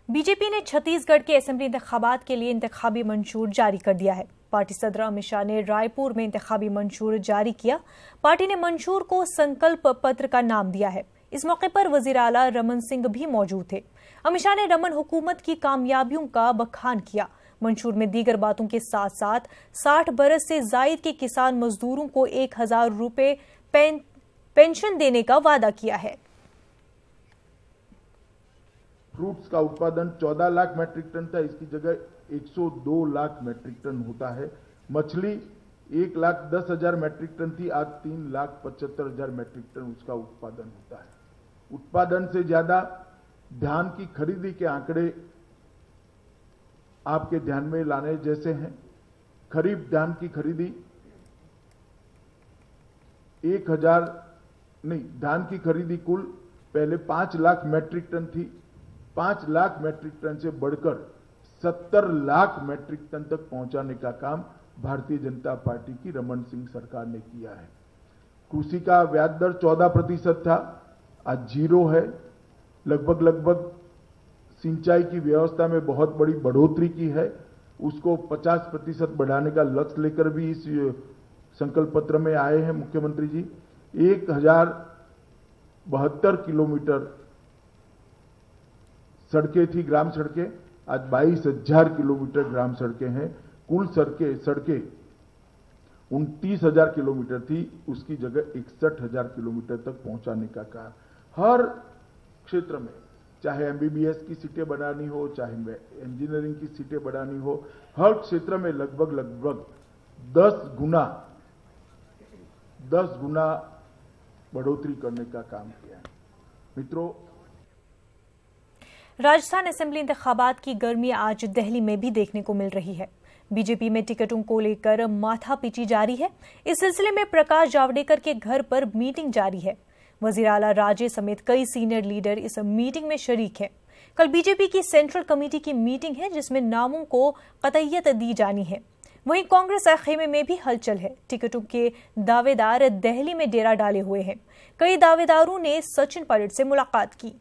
BJP ने छत्तीसगढ़ के assembly इंतखाबात के लिए इंतखाबी मंशूर जारी कर दिया है। पार्टी सदर अमित शाह ने रायपुर में इंतखाबी मंशूर जारी किया। पार्टी ने मंशूर को संकल्प पत्र का नाम दिया है। इस मौके पर वजीर आला रमन सिंह भी मौजूद थे। अमित शाह ने रमन हुकूमत की कामयाबियों का बखान किया। मंशूर में दीगर बातों के साथ साथ 60 बरस से जायद के किसान मजदूरों को 1000 रुपए पेंशन देने का वादा किया है। फ्रूट्स का उत्पादन 14 लाख मैट्रिक टन था, इसकी जगह 102 लाख मैट्रिक टन होता है। मछली 1,10,000 मैट्रिक टन थी, आज 3,75,000 मैट्रिक टन उसका उत्पादन होता है। उत्पादन से ज्यादा धान की खरीदी के आंकड़े आपके ध्यान में लाने जैसे हैं। खरीफ धान की खरीदी धान की खरीदी कुल पहले 5 लाख मैट्रिक टन थी। 5 लाख मैट्रिक टन से बढ़कर 70 लाख मैट्रिक टन तक पहुंचाने का काम भारतीय जनता पार्टी की रमन सिंह सरकार ने किया है। कृषि का ब्याज दर 14% था, आज 0 है। लगभग सिंचाई की व्यवस्था में बहुत बड़ी बढ़ोतरी की है। उसको 50% बढ़ाने का लक्ष्य लेकर भी इस संकल्प पत्र में आए हैं मुख्यमंत्री जी। 1072 किलोमीटर सड़कें थी, ग्राम सड़कें, आज 22,000 किलोमीटर ग्राम सड़कें हैं। कुल सड़कें 29,000 किलोमीटर थी, उसकी जगह 61,000 किलोमीटर तक पहुंचाने का काम हर क्षेत्र में, चाहे MBBS की सीटें बढ़ानी हो, चाहे इंजीनियरिंग की सीटें बढ़ानी हो, हर क्षेत्र में लगभग 10 गुना बढ़ोतरी करने का काम किया है। मित्रों, राजस्थान असेंबली इंतखाबात की गर्मी आज दिल्ली में भी देखने को मिल रही है। बीजेपी में टिकटों को लेकर माथापीची जारी है। इस सिलसिले में प्रकाश जावड़ेकर के घर पर मीटिंग जारी है। वजीर आला राजे समेत कई सीनियर लीडर इस मीटिंग में शरीक हैं। कल बीजेपी की सेंट्रल कमेटी की मीटिंग है, जिसमें नामों को कतईयत दी जानी है। वहीं कांग्रेस खेमे में भी हलचल है। टिकटों के दावेदार दिल्ली में डेरा डाले हुए हैं। कई दावेदारों ने सचिन पायलट से मुलाकात की।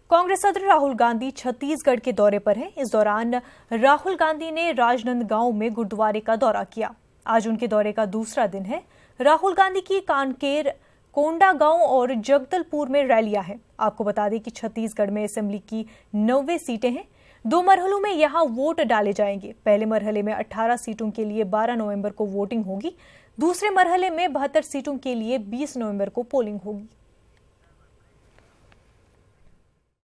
कांग्रेस सदर राहुल गांधी छत्तीसगढ़ के दौरे पर हैं। इस दौरान राहुल गांधी ने राजनांदगांव में गुरुद्वारे का दौरा किया। आज उनके दौरे का दूसरा दिन है। राहुल गांधी की कांकेर, कोंडागांव और जगदलपुर में रैलियां हैं। आपको बता दें कि छत्तीसगढ़ में असेंबली की 90 सीटें हैं। 2 मरहलों में यहां वोट डाले जाएंगे। पहले मरहले में 18 सीटों के लिए 12 नवंबर को वोटिंग होगी। दूसरे मरहले में 72 सीटों के लिए 20 नवंबर को पोलिंग होगी।